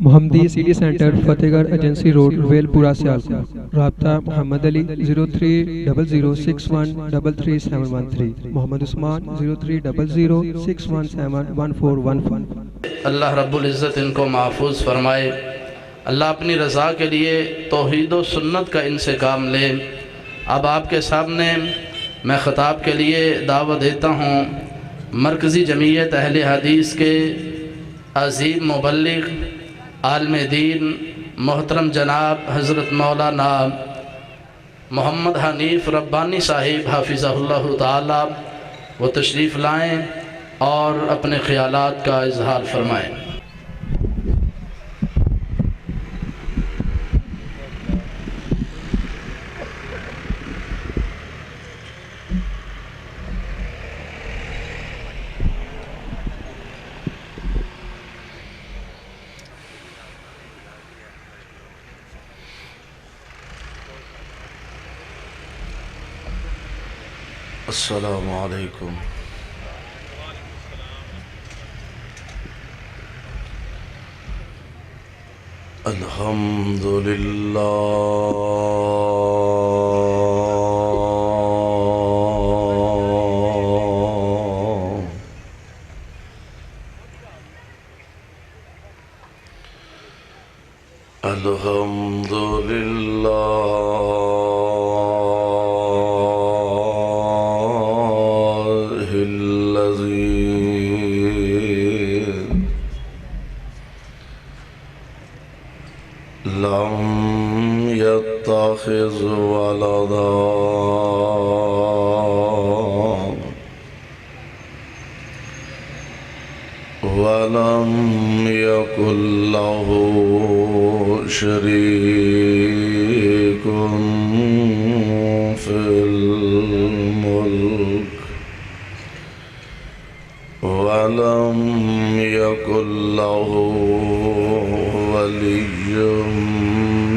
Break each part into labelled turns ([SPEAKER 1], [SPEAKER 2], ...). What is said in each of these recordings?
[SPEAKER 1] محمدی city centre فتح گڑھ agency road royal پورہ سیالکوٹ۔ رابطہ محمد علی 030061337113، محمد عثمان 030061711415۔
[SPEAKER 2] اللہ رب العزت ان کو محفوظ فرمائے۔ اللہ اپنی رضا کے لیے توحید و سنت کا ان سے کام لے۔ اب آپ کے سامنے میں خطاب کے لیے دعوت دیتا ہوں مرکزی جمعیت اہل حدیث کے عظیم مبلغ عالم دین محترم جناب حضرت مولانا محمد حنیف ربانی صاحب حافظہ اللہ تعالی، وہ تشریف لائیں اور اپنے خیالات کا اظہار فرمائیں۔ السلام علیکم۔ الحمدللہ لم يتخذ ولدا ولم يكن له شريك في الملك ولم يكن له ولي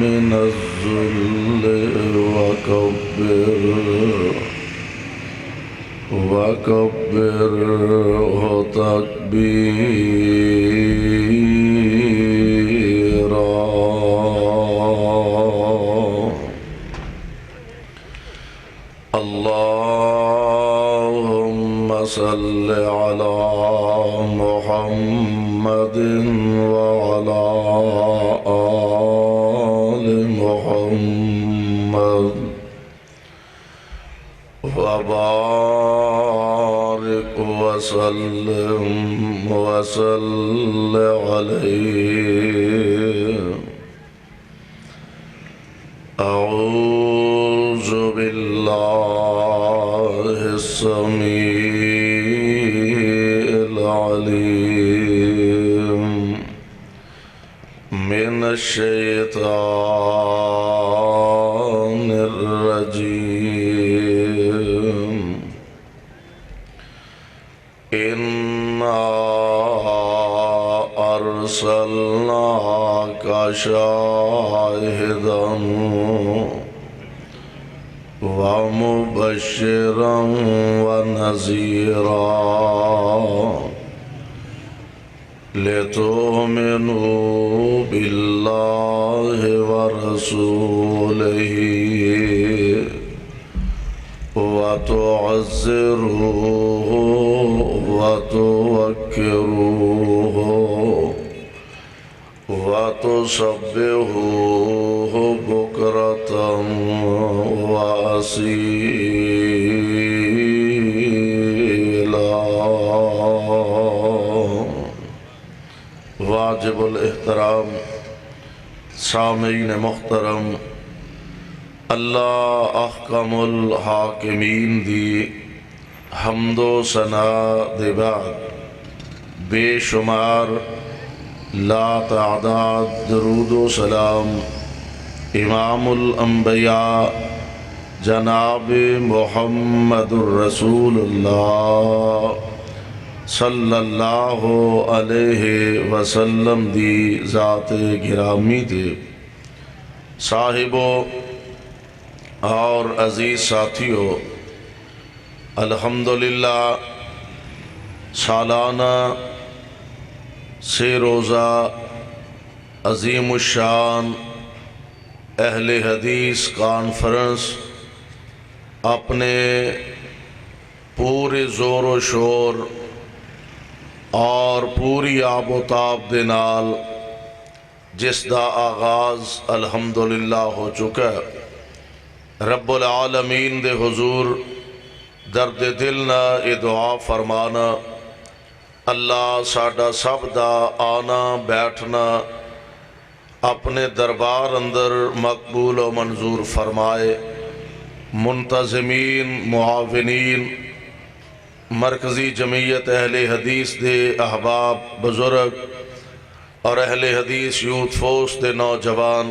[SPEAKER 2] من الذل وكبره تكبيرا۔ اللهم صل على محمد وعلى آل محمد وبارك وسلم عليه۔ أعوذ بالله السميع العليم من الشيطان الرجيم۔ إنا أرسلناك شاهدا ومبشرا ونذيرا لتؤمنوا بالله ورسوله وتعزروه وتوكروه وتسبحوه بكرة وأصيلا۔ واجب الاحترام سامعین محترم، اللہ احکم الحاکمین دی حمد و ثنا دے بعد بے شمار لا تعداد درود و سلام امام الانبیاء جناب محمد الرسول اللہ صلی اللہ علیہ وسلم دی ذات گرامی دے صاحبوں اور عزیز ساتھیوں، الحمدللہ سالانہ 3 روزہ
[SPEAKER 3] عظیم الشان اہل حدیث کانفرنس اپنے پورے زور و شور اور پوری آب و تاب دے نال جس دا آغاز الحمدللہ ہو چکا ہے، رب العالمین دے حضور درد دل نہ اے دعا فرمانا اللہ ساڈا سب دا آنا بیٹھنا اپنے دربار اندر مقبول و منظور فرمائے۔ منتظمین، معاونین، مرکزی جمعیت اہل حدیث دے احباب بزرگ اور اہل حدیث یوتھ فورس دے نوجوان،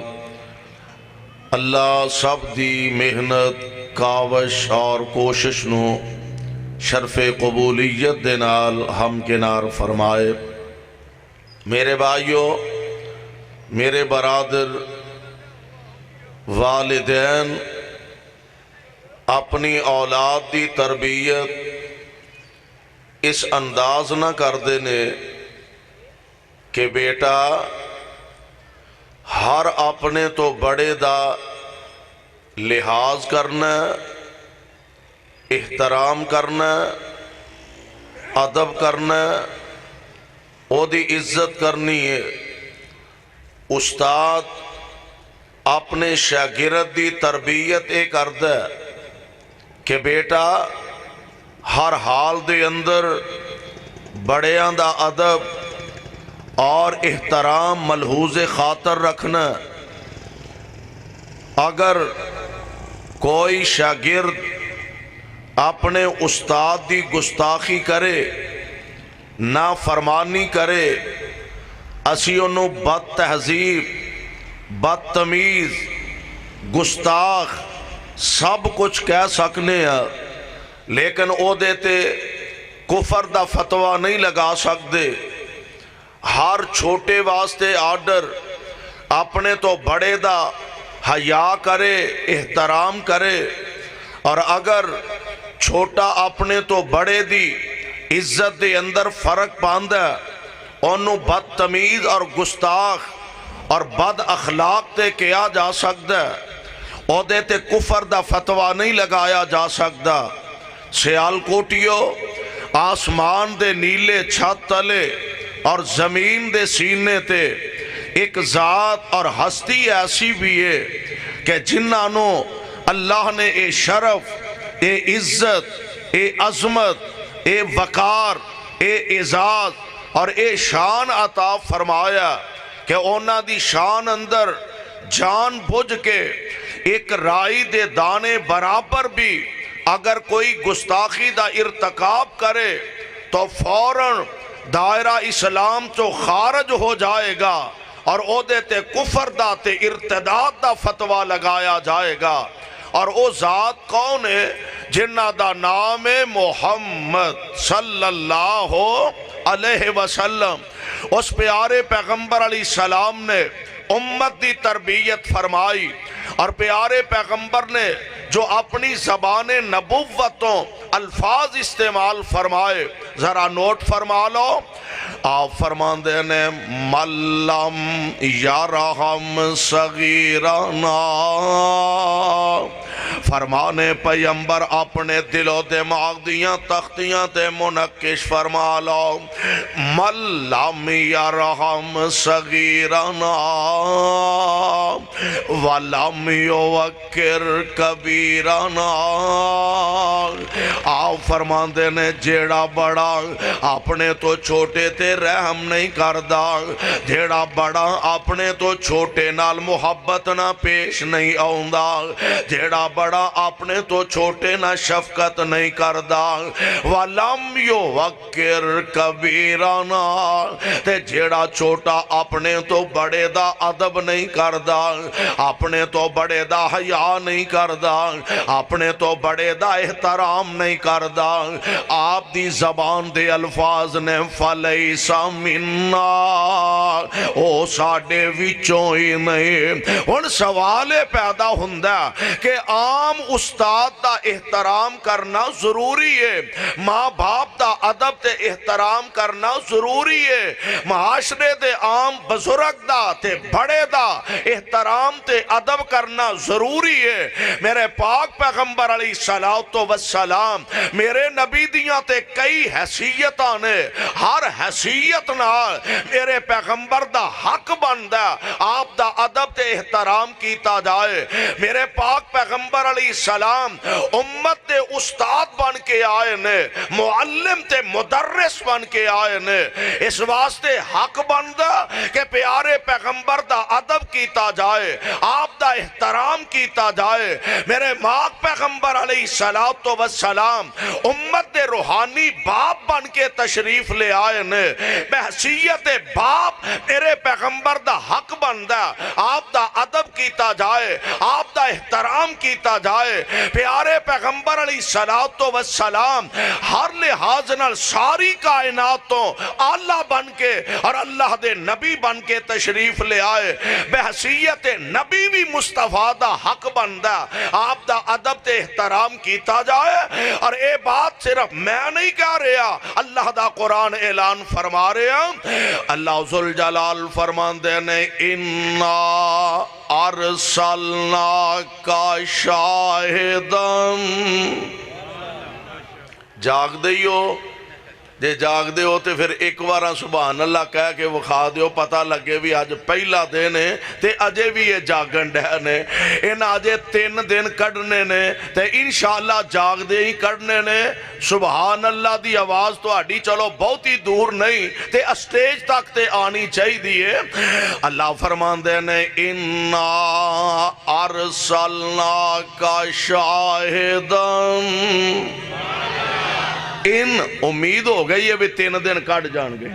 [SPEAKER 3] اللہ سب دی محنت کاوش اور کوشش نو شرف قبولیت دے نال ہم کنار فرمائے۔ میرے بھائیو، میرے برادر، والدین اپنی اولاد دی تربیت اس انداز نہ کر دینے کہ بیٹا ہر اپنے تو بڑے دا لحاظ کرنا، احترام کرنا، ادب کرنا، او دی عزت کرنی ہے۔ استاد اپنے شاگرد دی تربیت اے کردا ہے کہ بیٹا ہر حال دے اندر بڑیاں دا ادب اور احترام ملحوظ خاطر رکھنا۔ اگر کوئی شاگرد اپنے استاد دی گستاخی کرے، نافرمانی کرے، اسی انہوں بد تہذیب، بدتمیز، گستاخ سب کچھ کہہ سکنے ہیں، لیکن او دیتے کفر دا فتوہ نہیں لگا سکتے۔ ہر چھوٹے واسطے آرڈر اپنے تو بڑے دا حیا کرے، احترام کرے، اور اگر چھوٹا اپنے تو بڑے دی عزت دے اندر فرق پاندہ انہوں بدتمیز اور گستاخ اور بد اخلاق تے کیا جا سکتا ہے، او دیتے کفر دا فتوہ نہیں لگایا جا سکتا۔ سیال کوٹیو، آسمان دے نیلے چھت تلے اور زمین دے سینے تے ایک ذات اور ہستی ایسی بھی ہے کہ جنہوں اللہ نے اے شرف، اے عزت، اے عظمت، اے وقار، اے اعزاز اور اے شان عطا فرمایا کہ اونا دی شان اندر جان بوجھ کے ایک رائی دے دانے برابر بھی اگر کوئی گستاخی دا ارتکاب کرے تو فوراً دائرہ اسلام تو خارج ہو جائے گا اور او دیتے کفر دا تے ارتداد دا فتوہ لگایا جائے گا۔ اور او ذات کون ہے؟ جنہ دا نام محمد صلی اللہ علیہ وسلم۔ اس پیارے پیغمبر علیہ السلام نے امت دی تربیت فرمائی، اور پیارے پیغمبر نے جو اپنی زبان نبوتوں الفاظ استعمال فرمائے ذرا نوٹ فرما لو۔ آپ فرماندے نے مَلَّمْ يَرْحَمْ صَغِيرَنَا، فرمانے پیغمبر اپنے دل و دماغ دیاں تختیاں تے منقش فرما لو۔ مَلَّمْ يَرْحَمْ صَغِيرَنَا وَلَمْ يُوَقِّرْ كَبِيرَنَا۔ آپ فرماندے نے جیڑا بڑا اپنے تو چھوٹے تے رحم نہیں کردہ، جیڑا بڑا اپنے تو چھوٹے نال محبت نہ پیش نہیں آؤندہ، جیڑا بڑا اپنے تو چھوٹے نہ شفقت نہیں کردہ، وَلَمْ يُوَقِّرْ كَبِيرَنَا، تے جیڑا چھوٹا اپنے تو بڑے دا ادب نہیں کردہ، اپنے تو بڑے دا حیا نہیں کردا، اپنے تو بڑے دا احترام نہیں کردا۔ آپ دی زبان دے الفاظ نے فلیس منا، او ساڈے وچوں ہی نہیں۔ ہن سوال پیدا ہوندا کہ عام استاد دا احترام کرنا ضروری ہے، ماں باپ دا ادب تے احترام کرنا ضروری ہے، معاشرے دے عام بزرگ دا تے بڑے دا احترام تے ادب کرنا ضروری ہے۔ میرے پاک پیغمبر علیہ السلام میرے نبی دیاں تے کئی حیثیتاں نے، ہر حیثیت نال میرے پیغمبر دا حق بندا آپ دا ادب تے احترام کیتا جائے۔ میرے پاک پیغمبر علیہ السلام امت دے استاد بن کے آئے نے، معلم تے مدرس بن کے آئے نے، اس واسطے حق بندا کہ پیارے پیغمبر دا ادب کیتا جائے، آپ دا احترام کیتا جائے۔ میرے پاک پیغمبر علیہ السلام امت دے روحانی باپ بن کے تشریف لے آئے نے، بحثیت باپ میرے پیغمبر دا حق بندا آپ دا ادب کیتا جائے، آپ دا احترام کیتا جائے۔ پیارے پیغمبر علیہ السلام ہر لحاظ نال ساری کائنات تو اعلیٰ بن کے اور اللہ دے نبی بن کے تشریف لے آئے، بحثیت نبی بھی مصطفیٰ دا حق بندا آپ دا ادب تے احترام کیتا جائے۔ اور اے بات صرف میں نہیں کہہ رہا، اللہ دا قرآن اعلان فرما رہا، اللہ ذوالجلال فرماندے نے اِنَّا ارسلناک شاہداً۔ جاگ دیو، جے جاگ دیو تے پھر ایک بارہ سبحان اللہ کہہ کے وکھا دیو، پتہ لگے بھی آج پہلا دن ہے تے اجے بھی یہ جاگن ڈہنے، ان آجے 3 دن کڑنے نے تے انشاءاللہ جاگ دے ہی کڑنے نے۔ سبحان اللہ دی آواز تو آڈی چلو بہت ہی دور نہیں تے اسٹیج تک تے آنی چاہی دیئے۔ اللہ فرمان دے نے اِنَّا ارسلناک شاہداً۔ ان امید ہو گئی ہے بھی 3 دن کٹ جان گے،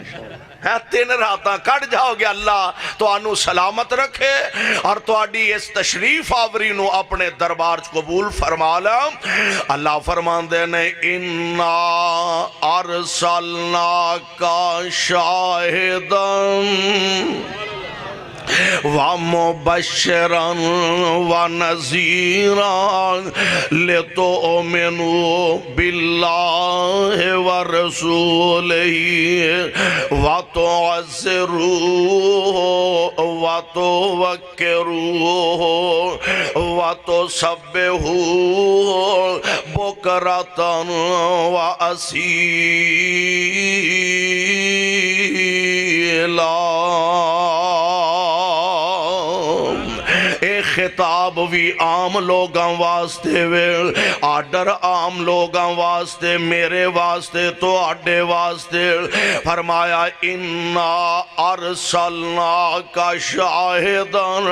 [SPEAKER 3] 3 راتاں کٹ جاؤ گے۔ اللہ تو آنو سلامت رکھے اور تو آڈی اس تشریف آوری نو اپنے دربار قبول فرما لیں۔ اللہ فرمان دے نے اِنَّا ارسلناک شاہداً وَمُبَشِّرًا وَنَذِيرًا لِتُؤْمِنُوا بِاللَّهِ وَرَسُولِهِ وَتُعَزِّرُوهُ وَتُوَقِّرُوهُ وَتُسَبِّحُوهُ بُكْرَةً وَأَصِيلًا۔ خطاب بھی عام لوگاں واسطے وے، آڈر عام لوگاں واسطے، میرے واسطے تو آڈے واسطے۔ فرمایا اِنَّا ارسلناک شاہداً۔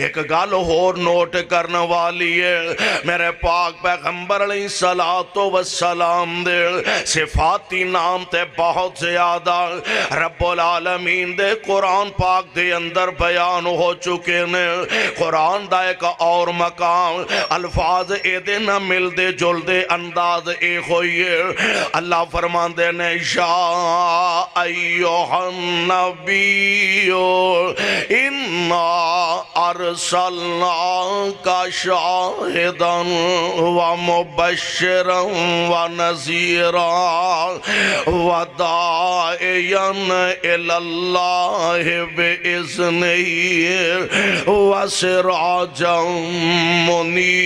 [SPEAKER 3] ایک گل اور نوٹ کرنے والی ہے، میرے پاک پیغمبر علیہ السلام دے صفاتی نام تے بہت زیادہ رب العالمین دے قرآن پاک دے اندر بیان ہو چکے نے۔ قرآن دا ایک اور مقام الفاظ اے دے نہ مل دے جل دے انداز اے ہوئیے۔ اللہ فرمان دے نے یا ایوہ النبی اِنَّا ارسلناک شاہداً ومبشرا ونذیرا وداعیا الی اللہ بإذنہ وسراجا منیرا۔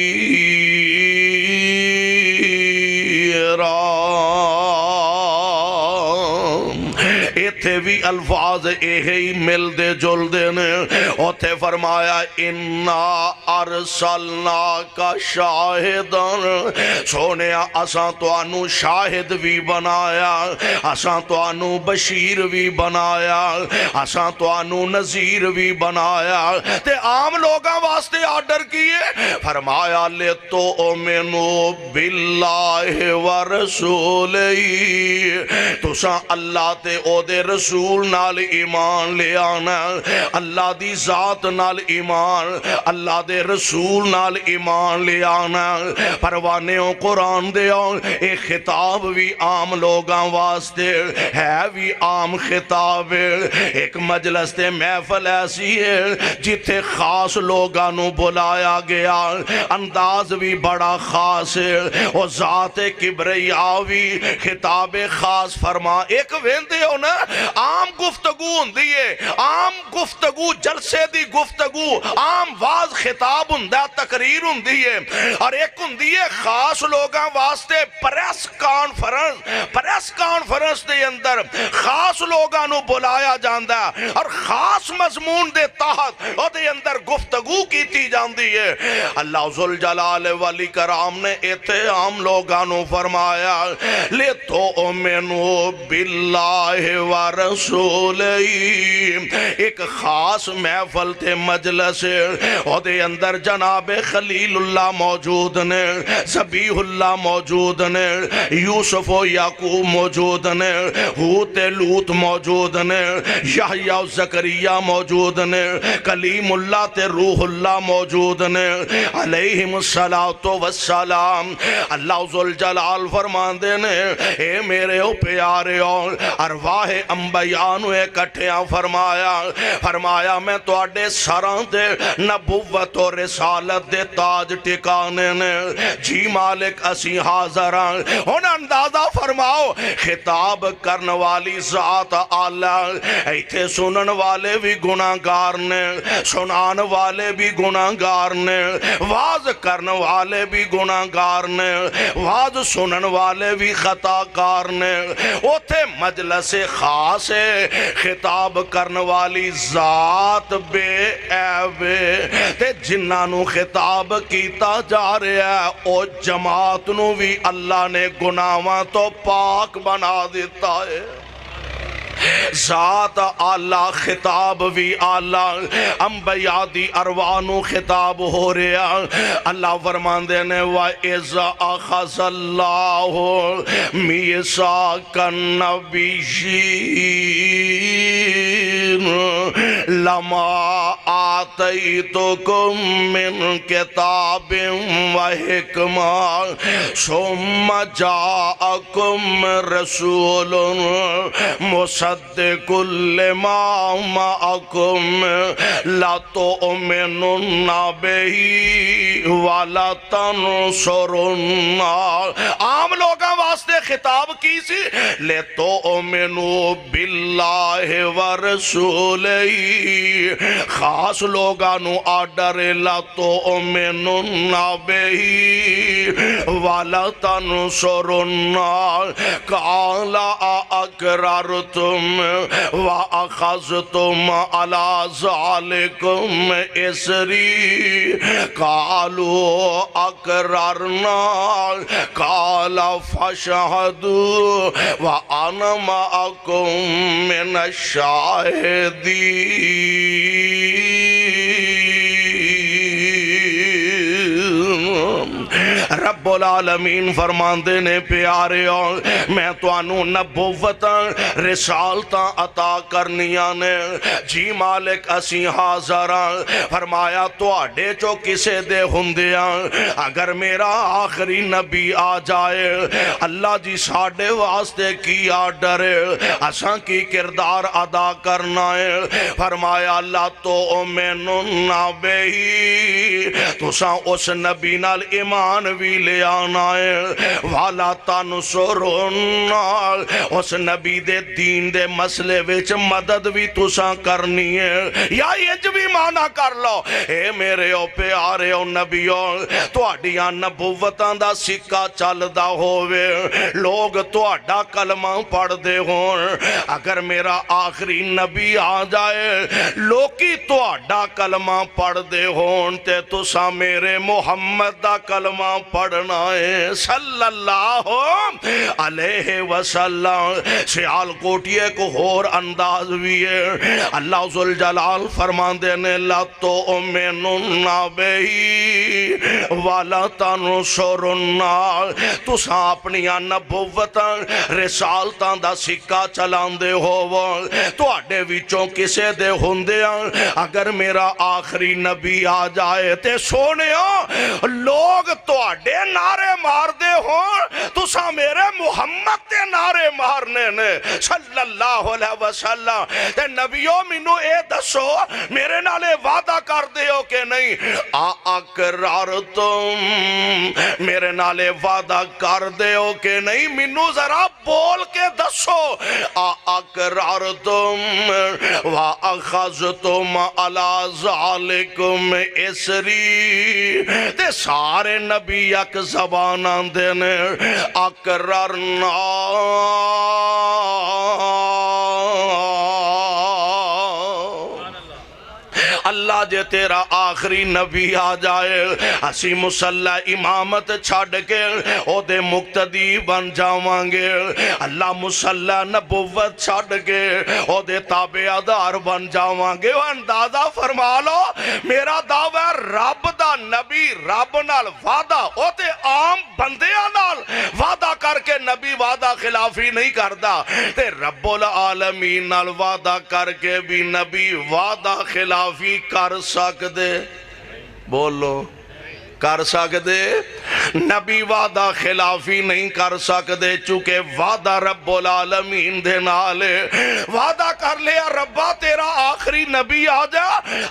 [SPEAKER 3] ایتھے بھی الفاظ ہی مل دے جل دے نے۔ اوتھے فرمایا اِنَّا ارسلناک شاہداً، سونیا اساں تو انو شاہد بھی بنایا، اساں تو انو بشیر بھی بنایا، اساں تو انو نذیر بھی بنایا۔ تے عام لوگاں واسطے آرڈر کیے، فرمایا لِتُؤْمِنُوا بِاللَّهِ وَرَسُولِهِ، تُساں اللہ تے او دے رسول رسول نال ایمان لے آنا، اللہ دی ذات نال ایمان، اللہ دے رسول نال ایمان لے آنا۔ پروانیوں قرآن دے اے خطاب بھی عام لوگاں واسطے ہے، بھی عام خطاب ہے۔ ایک مجلس تے محفل ایسی ہے جتھے خاص لوگاں نو بلایا گیا، انداز بھی بڑا خاص ہے، اور ذات کبریاوی خطاب خاص فرما۔ ایک ویندے ہو نا عام گفتگو ہوندی ہے، عام گفتگو جلسے دی گفتگو، عام واز خطاب ہوندا، تقریر ہوندی ہے، اور ایک ہوندی ہے خاص لوگاں واسطے پریس کانفرنس۔ پریس کانفرنس دے اندر خاص لوگاں نو بلایا جاندا اور خاص مضمون دے تحت او دے اندر گفتگو کیتی جاندی ہے۔ اللہ ذوالجلال والاکرام نے ایتھے عام لوگاں نو فرمایا لے تو منو باللہ ورسولہی۔ ایک خاص محفل تے مجلس او دے اندر جناب خلیل اللہ موجود نے، ذبیح اللہ موجود نے، یوسف و یعقوب موجود نے، ہود لوط موجود نے، یحییٰ و زکریا موجود نے، کلیم اللہ تے روح اللہ موجود نے، علیہم السلام۔ اللہ ذوالجلال فرماندے نے اے میرے او پیارے اور ارواح انبیاء نو اکٹھیاں فرمایا میں تو اڈے سراں دے نبوت و رسالت دے تاج ٹکانے نے، جی مالک اسی حاضراں۔ ہن اندازہ فرماؤ خطاب کرن والی ذات اعلی، ایتھے سنن والے بھی گناہگار نے، سنان والے بھی گناہگار نے، واز کرن والے بھی گناہگار نے، واز سنن والے بھی خطاکار نے۔ اوتھے مجلس خاص ہے، خطاب کرن والی ذات بے عیب تے جنہاں نو خطاب کیتا جا رہا ہے او جماعت نو بھی اللہ نے گناہاں تو پاک بنا دیتا ہے۔ ذات آلہ خطاب بھی آلہ، انبیاء دی ارواحوں خطاب ہو رہا۔ اللہ فرماندے نے وَإِذْ أَخَذَ اللَّهُ مِيثَاقَ النَّبِيِّينَ لَمَا آتَيْتُكُم مِّن كِتَابٍ وَحِكْمَةٍ ثُمَّ جَاءَكُم رَّسُولٌ مصدق لما معكم لتؤمنن به ولتنصرن۔ عام لوگاں واسطے خطاب کی سی لتؤمنوا باللہ ورسولہ، خاص لوگاں نو آڈر لتؤمنن به ولتنصرن۔ قال اقررتم وَأَخَذْتُمْ عَلَى ذَلِكُمْ إِصْرِي قَالُوا أَقْرَرْنَا قَالَ فَاشْهَدُوا وَأَنَا مَعَكُمْ مِنَ الشَّاهِدِينَ۔ رب العالمین فرماندے نے پیارے اور میں تو انو نبوتاں رسالتاں عطا کرنیاں نے، جی مالک اسی حاضراں۔ فرمایا تو آڈے چو کسے دے ہندیاں اگر میرا آخری نبی آ جائے اللہ جی ساڑے واسطے کی آڈر اساں کی کردار ادا کرنا ہے۔ فرمایا اللہ تو امنن بہی، تو ساں اس نبی نال ایمان بھی لے آنا ہے، والا تنصرن، اس نبی دے دین دے مسئلے وچ مدد بھی تساں کرنی ہے۔ یا یہ بھی مانا کر لو اے میرے او پیارے او نبیوں، تو اڈیاں نبوتاں دا سکہ چل دا ہوئے، لوگ تو اڈا کلمہ پڑھ دے ہون، اگر میرا آخری نبی آ جائے لوکی تو اڈا کلمہ پڑھ دے ہون تے تساں میرے محمد دا کلمہ پڑھنا ہے صلی اللہ علیہ وسلم۔ سیال سیال کوٹی ایک اور انداز بھی ہے اللہ ذوالجلال فرماندے نے لَتُؤْمِنُنَّ بِهِ وَلَتَنْصُرُنَّهُ تُساں اپنیاں نبوتاں رسالتاں دا سکہ چلاندے ہوو تواڈے وچوں کسے دے ہوندیاں اگر میرا آخری نبی آ جائے تے سونیاں لوگ تواڈے نعرے مار دے ہون تساں میرے محمد تے نعرے مارنے نے صلی اللہ علیہ وسلم تے نبیوں منو اے دسو میرے نالے وعدہ کر دے ہو کہ نہیں اقررتم میرے نالے وعدہ کر دے ہو کہ نہیں منو ذرا بول کے دسو اقررتم وَأَخَذْتُمْ عَلَى ذَلِكُمْ إِسْرِي تے سارے نبی یک زبان آندے نے اقررنا اللہ جے تیرا آخری نبی آ جائے اسی مسلح امامت چھڑ کے او دے مقتدی بن جاوانگے اللہ مسلح نبوت چھڑ کے او دے تابعدار بن جاوانگے وہ اندازہ فرما لو میرا دعوی رب دا نبی رب نال وعدہ او تے عام بندیاں نال وعدہ کر کے نبی وعدہ خلافی نہیں کردا تے رب العالمین نال وعدہ کر کے بھی نبی وعدہ خلافی کر سکدے بولو کر سکدے نبی وعدہ خلافی نہیں کر سکدے چونکہ وعدہ رب العالمین دے نالے وعدہ کر لیا ربا تیرا آخری نبی آ جا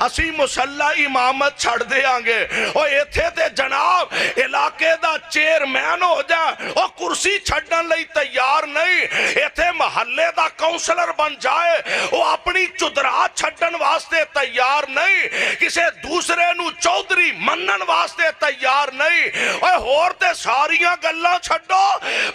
[SPEAKER 3] اسی مسلح امامت چھڑ دے آنگے او ایتھے تے جناب علاقے دا چیئرمین ہو جا او کرسی چھڑن لئی تیار نہیں ایتھے محلے دا کونسلر بن جائے او اپنی چدرا چھڑن واسطے تیار نہیں کسے دوسرے نو چودری منن واسطے تیار نہیں اوہ ہورتے ساریاں گلہ چھڑو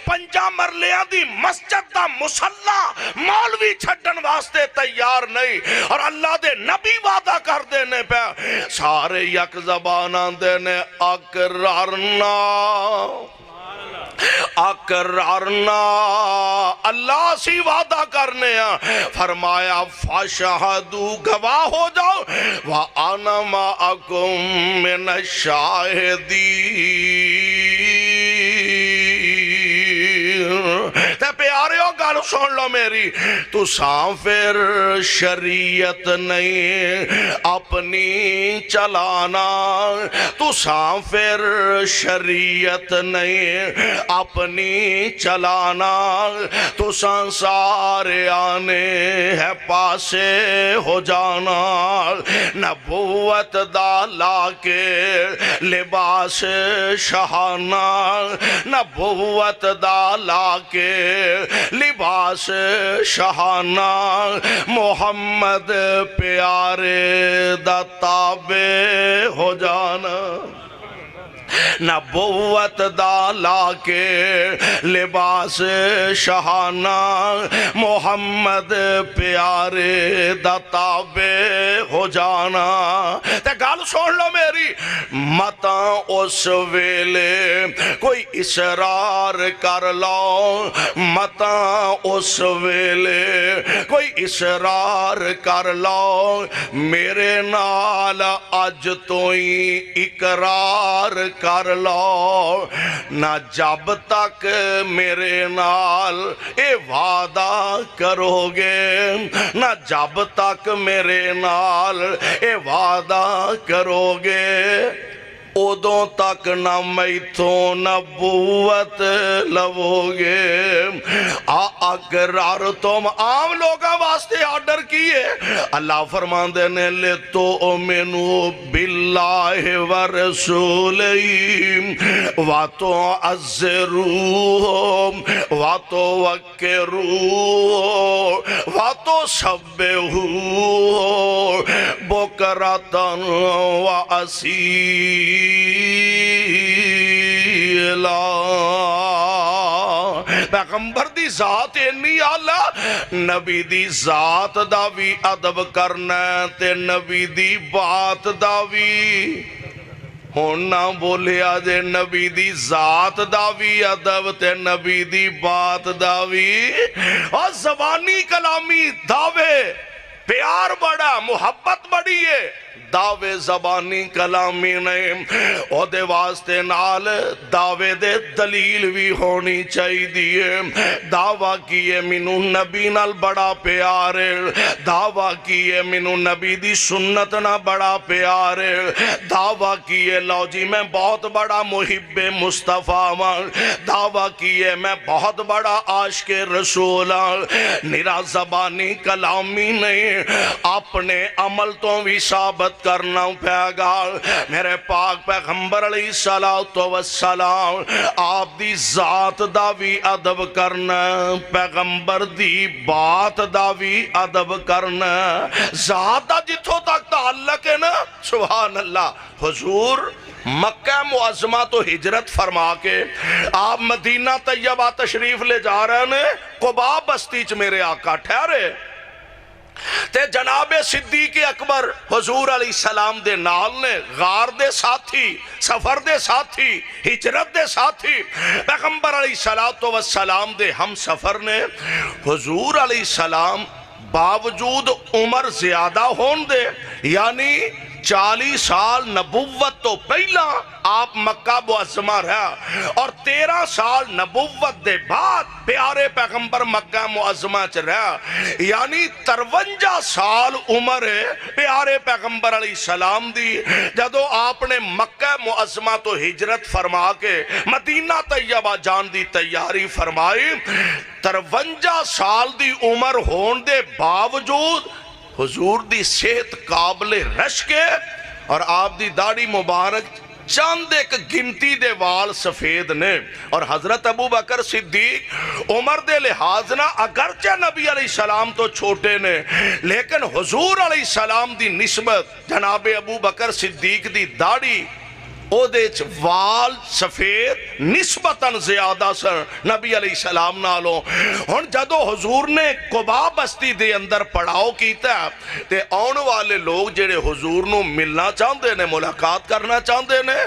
[SPEAKER 3] پنجا مرلیاں دی مسجد دا مسلح مولوی چھڑن واسطے تیار نہیں اور اللہ دے نبی وعدہ کر دینے پہ سارے یک زبانان دینے اقرارنا اقرارنا اللہ سی وعدہ کرنے ہیں فرمایا فاشہدو گواہ ہو جاؤ وَأَنَا مَعَكُمْ مِنَ الشَّاهِدِينَ تے پیاریوں گل سن لو میری تو سانفر شریعت نہیں اپنی چلانا تو سانفر شریعت نہیں اپنی چلانا تو سارے آنے ہے پاسے ہو جانا نبوت دالا کے لباس شہانا نبوت دالا کے لباس شہانا محمد پیارے دا تابع ہو جانا نبوت دالا کے لباس شہانا محمد پیارے دا تابع ہو جانا تے گل سن لو میری متاں اس ویلے کوئی اسرار کر لو متاں اس ویلے کوئی اسرار کر لو میرے نال اج تو ہی اقرار کر لو نہ جب تک میرے نال اے وعدہ کرو گے نہ جب تک میرے نال اے وعدہ کرو گے ادوں تک نہ میتھوں نبوت لو گے اقرار تم عام لوگاں واسطے آرڈر کیے اللہ فرماندے نے لِتُؤْمِنُوا بِاللَّهِ وَرَسُولِهِ وَتُعَزِّرُوهُ وَتُوَقِّرُوهُ وَتُسَبِّحُوهُ بُكْرَةً وَأَصِيلًا پیغمبر دی ذات انی آلہ نبی دی ذات دا بھی ادب کرنا تے نبی دی بات دا بھی ہن نہ بولیا جے نبی دی ذات دا وی ادب تے نبی دی بات دا وی اور زبانی کلامی دعوے پیار بڑا محبت بڑی ہے دعوے زبانی کلامی نہیں او دے واسطے نال دعوے دے دلیل بھی ہونی چاہی دیئے دعویٰ کیے منو نبی نال بڑا پیار ہے دعویٰ کیے منو نبی دی سنت نہ بڑا پیار ہے دعویٰ کیے لو جی میں بہت بڑا محب مصطفیٰ دعویٰ کیے میں بہت بڑا عاشق رسول نرا زبانی کلامی نہیں اپنے عمل تو بھی ثابت کرنا پیگا میرے پاک پیغمبر علیہ السلام آپ دی ذات دا بھی ادب کرنا پیغمبر دی بات دا بھی ادب کرنا ذات دا جتھوں تک تعلق ہے نا سبحان اللہ حضور مکہ معظمہ تو ہجرت فرما کے آپ مدینہ طیبہ تشریف لے جا رہے ہیں قباء بستی چ میرے آقا ٹھہرے تے جناب صدیق اکبر حضور علیہ السلام دے نال نے غار دے ساتھی سفر دے ساتھی ہجرت دے ساتھی پیغمبر علیہ السلام دے ہم سفر نے حضور علیہ السلام باوجود عمر زیادہ ہون دے یعنی 40 سال نبوت تو پہلا آپ مکہ معظمہ رہا اور 13 سال نبوت دے بعد پیارے پیغمبر مکہ معظمہ چ رہا یعنی 53 سال عمر ہے پیارے پیغمبر علیہ السلام دی جدو آپ نے مکہ معظمہ تو ہجرت فرما کے مدینہ طیبہ جان دی تیاری فرمائی 53 سال دی عمر ہون دے باوجود حضور دی صحت قابل رشک ہے اور آپ دی داڑھی مبارک چند ایک گنتی دے وال سفید نے اور حضرت ابو بکر صدیق عمر دے لحاظ نہ اگرچہ نبی علیہ السلام تو چھوٹے نے لیکن حضور علیہ السلام دی نسبت جناب ابو بکر صدیق دی داڑھی او دے وال سفید نسبتاً زیادہ سر نبی علیہ السلام نالوں ہن جدو حضور نے قباء بستی دے اندر پڑاؤ کیتا تے آن والے لوگ جڑے حضور نو ملنا چاہندے نے ملاقات کرنا چاہندے نے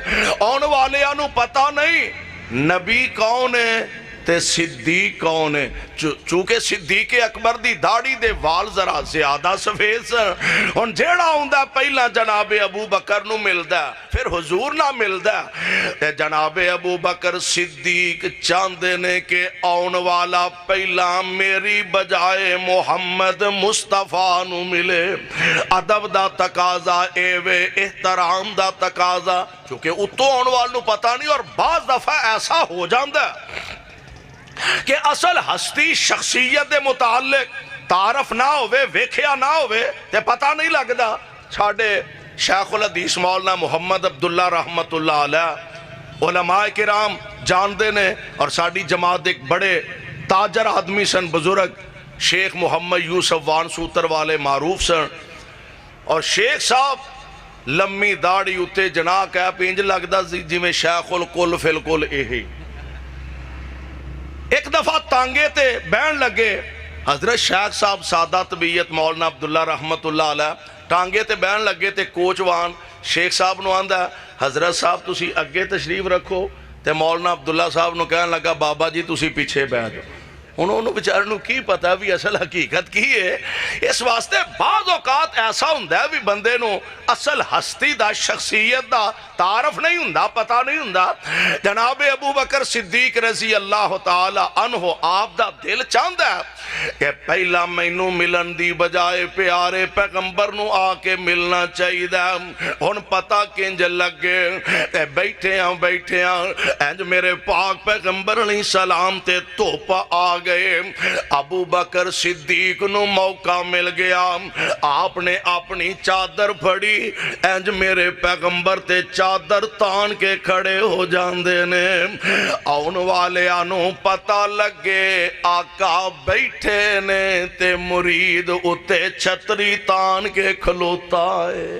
[SPEAKER 3] آن والے انو پتہ نہیں نبی کون ہے تے صدیق کون ہے چونکہ صدیق اکبر دی داڑھی دے وال ذرا زیادہ سفید سن ہن جیڑا ہوندا پہلا جناب ابو بکر نو ملدا پھر حضور نہ ملدا تے جناب ابو بکر صدیق چاہندے نے کہ آن والا پہلا میری بجائے محمد مصطفیٰ نو ملے ادب دا تقاضا اے وے احترام دا تقاضا چونکہ اتو آن والوں پتہ نہیں اور بعض دفعہ ایسا ہو جاندا کہ اصل ہستی شخصیت دے متعلق تعارف نہ ہوئے ویکھیا نہ ہوئے تے پتہ نہیں لگدا چھاڑے شیخ الحدیث مولانا محمد عبداللہ رحمت اللہ علیہ علماء کرام جاندے نے اور ساڑی جماعت ایک بڑے تاجر آدمی سن بزرگ شیخ محمد یوسف وان سوتر والے معروف سن اور شیخ صاحب لمی داڑھی اتے جناح کہا پینج لگدا جی میں شیخ الکل فی الکل اہی ایک دفعہ تانگے تے بین لگے حضرت شیخ صاحب سادہ طبیعت مولانا عبداللہ رحمت اللہ علیہ تانگے تے بین لگے تے کوچوان شیخ صاحب نو آندہ حضرت صاحب تسی اگے تشریف رکھو تے مولانا عبداللہ صاحب نو کہنے لگا بابا جی تسی پیچھے بیٹھ جاؤ انہوں نے بیچاروں کی پتا بھی اصل حقیقت کی ہے اس واسطے بعض اوقات ایسا ہوندہ ہے بھی بندے نو اصل ہستی دا شخصیت دا تعارف نہیں ہوندہ پتا نہیں ہوندہ جناب ابو بکر صدیق رضی اللہ تعالی عنہ آپ دا دل چاہندہ ہے کہ پہلا مینوں ملن دی بجائے پیارے پیغمبر نو آ کے ملنا چاہیے دا ہن پتا کنج لگے تے بیٹھے ہیں انج میرے پاک پیغمبر علیہ السلام تے توپا آ گئے ابو بکر صدیق نو موقع مل گیا آپ نے اپنی چادر پھڑی انج میرے پیغمبر تے چادر تان کے کھڑے ہو جاندے نے آن والے آنو پتہ لگے آقا بیٹھے نے تے مرید اتے چھتری تان کے کھلوتا ہے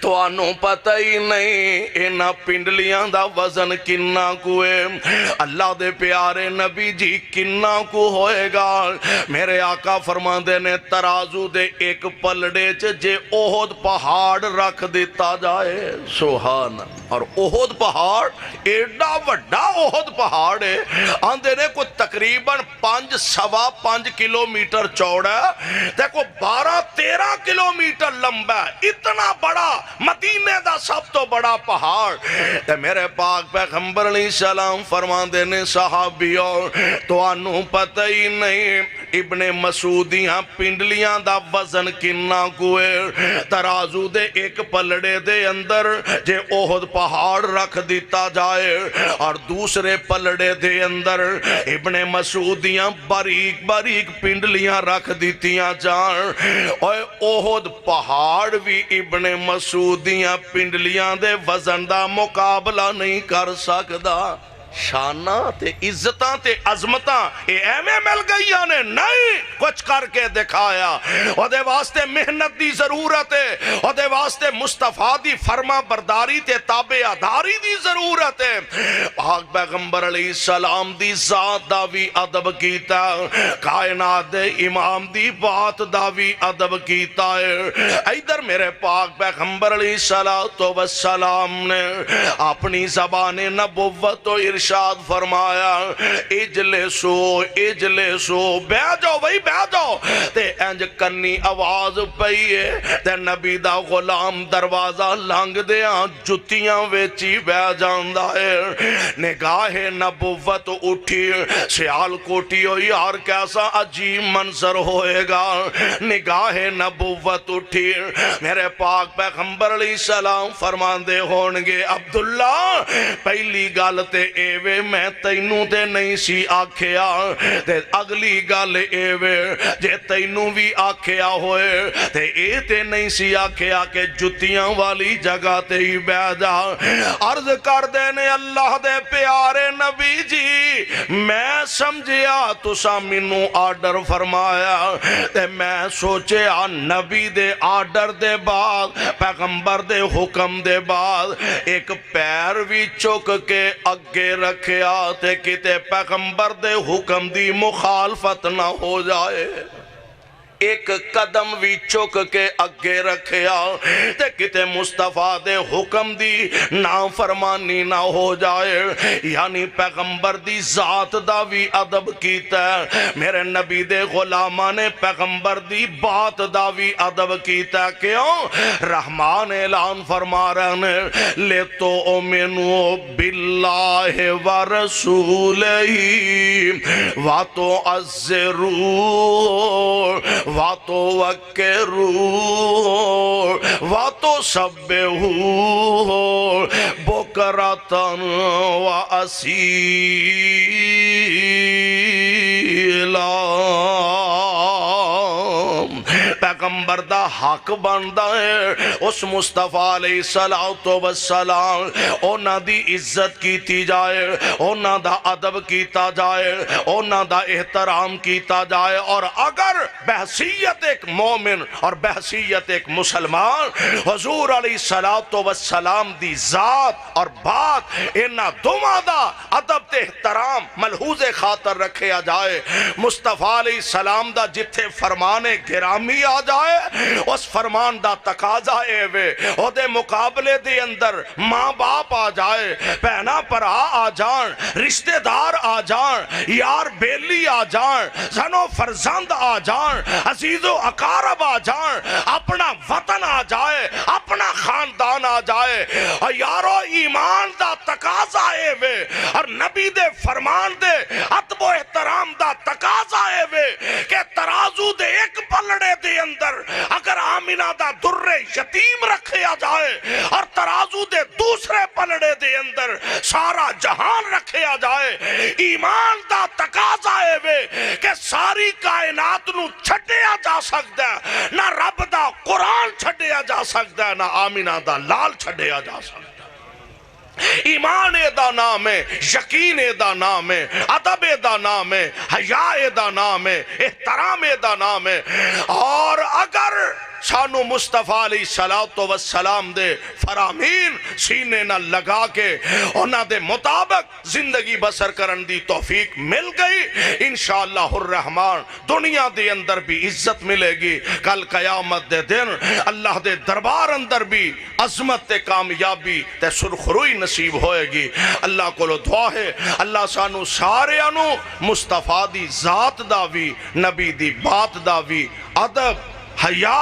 [SPEAKER 3] تو آنوں پتہ ہی نہیں اینا پنڈلیاں دا وزن کننا کوئے اللہ دے پیارے نبی جی کننا کو ہوئے گا میرے آقا فرماندے نے ترازو دے ایک پلڑے جے احد پہاڑ رکھ دیتا جائے سبحان اور احد پہاڑ ایڈا وڈا احد پہاڑ ہے آندے نے کوئی تقریباً 5.25 کلومیٹر چوڑا ہے دیکھو 12-13 کلومیٹر لمبا ہے اتنا بڑا مدینے دا سب تو بڑا پہاڑ تے میرے پاک پیغمبر علیہ السلام فرماندے نے صحابیوں تو آنوں پتہ ہی نہیں ابن مسعودیاں پنڈلیاں دا وزن کننا کوئے ترازو دے ایک پلڑے دے اندر جے احد پہاڑ رکھ دیتا جائے اور دوسرے پلڑے دے اندر ابن مسعودیاں باریک باریک پنڈلیاں رکھ دیتیاں جان اور احد پہاڑ بھی ابن مسعودیاں پنڈلیاں دے وزن دا مقابلہ نہیں کر سکدا شانہ تے عزتاں تے عظمتاں اے ایمیں مل گئی آنے نہیں کچھ کر کے دکھایا اور دے واسطے محنت دی ضرورت ہے اور دے واسطے مصطفیٰ دی فرما برداری تے تابع داری دی ضرورت ہے پاک پیغمبر علیہ السلام دی ذات دا بھی ادب کیتا کائنات دے امام دی بات دا بھی ادب کیتا ہے ادھر میرے پاک پیغمبر علیہ السلام نے اپنی زبان نبوت و ارشاد فرمایا اجلسو بیٹھ جاؤ بھائی بیٹھ جاؤ تے انج کنی آواز پئی ہے تے نبی دا غلام دروازہ لنگ دیاں جتیاں ویچی بیٹھ جاندا ہے نگاہ نبوت اٹھی سیال کوٹی ہو یار کیسا عجیب منظر ہوئے گا نگاہ نبوت اٹھی میرے پاک پیغمبر علیہ السلام فرماندے ہونگے عبداللہ پہلی گل تے ایوے میں تینوں تے نہیں سی آکھیا تے اگلی گل ایوے جے تینوں بھی آکھیا ہوئے تے اے تے نہیں سی آکھیا کہ جتیاں والی جگہ تے ہی بیٹھ جا عرض کر دینے اللہ دے پیارے نبی جی میں سمجھیا تسا منو آرڈر فرمایا تے میں سوچیا نبی دے آرڈر دے بعد پیغمبر دے حکم دے بعد ایک پیر بھی چک کے اگے رکھیا تے کتے پیغمبر دے حکم دی مخالفت نہ ہو جائے ایک قدم بھی چک کے اگے رکھیا تے کتے مصطفیٰ دے حکم دی نافرمانی نہ ہو جائے یعنی پیغمبر دی ذات دا بھی ادب کیتا ہے میرے نبی دے غلامہ نے پیغمبر دی بات دا بھی ادب کیتا ہے کیوں رحمان اعلان فرما رہے ہیں لے تو امنو باللہ و رسولہی و تو عزرو واتو وکرو واتو سبہو بکرتن و اسیلا پیغمبر دا حق بندہ ہے اس مصطفیٰ علیہ السلام اونا دی عزت کیتی جائے اونا دا ادب کیتا جائے اونا دا احترام کیتا جائے اور اگر بحثیت ایک مومن اور بحثیت ایک مسلمان حضور علیہ السلام دی ذات اور بات انہا دوما دا ادب تے احترام ملحوظ خاطر رکھیا جائے مصطفیٰ علیہ السلام دا جتھے فرمان گرامی آ جائے اس فرمان دا تقاضا اے وے او دے مقابلے دے اندر ماں باپ آ جائے پہنا پرا آ جان رشتہ دار آ جان یار بیلی آ جان زن و فرزند آ جان عزیز و اقارب آ جان اپنا وطن آ جائے اپنا خاندان آ جائے اور یارو ایمان دا تقاضا اے وے اور نبی دے فرمان دے ادب و احترام دا تقاضا اے وے کہ ترازو دے ایک پلڑے دے اندر اگر آمینہ دا در یتیم رکھیا جائے اور ترازو دے دوسرے پلڑے دے اندر سارا جہان رکھیا جائے ایمان دا تقاضا اے وے کہ ساری کائنات نو چھڑیا جا سکتا ہے نہ رب دا قرآن چھڑیا جا سکتا ہے نہ آمینہ دا لال چھڑیا جا سکتا ہے ایمان دا نام ہے یقین دا نام ہے ادب دا نام ہے حیا دا نام ہے احترام دا نام ہے اور اگر سانو مصطفیٰ علیہ السلام دے فرامین سینے نہ لگا کے انہاں دے مطابق زندگی بسر کرن دی توفیق مل گئی، انشاءاللہ الرحمن دنیا دے اندر بھی عزت ملے گی، کل قیامت دے دن اللہ دے دربار اندر بھی عظمت تے کامیابی تے سرخروئی نصیب ہوئے گی۔ اللہ کو دعا ہے اللہ سانو سارے انو مصطفیٰ دی ذات دا بھی، نبی دی بات دا بھی ادب، حیا،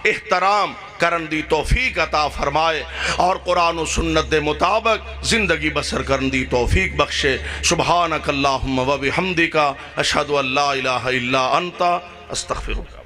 [SPEAKER 3] احترام کرن دی توفیق عطا فرمائے، اور قرآن و سنت دے مطابق زندگی بسر کرن دی توفیق بخشے۔ سبحانک اللہم و بحمدک، اشہدو ان لا الہ الا انت، استغفرک۔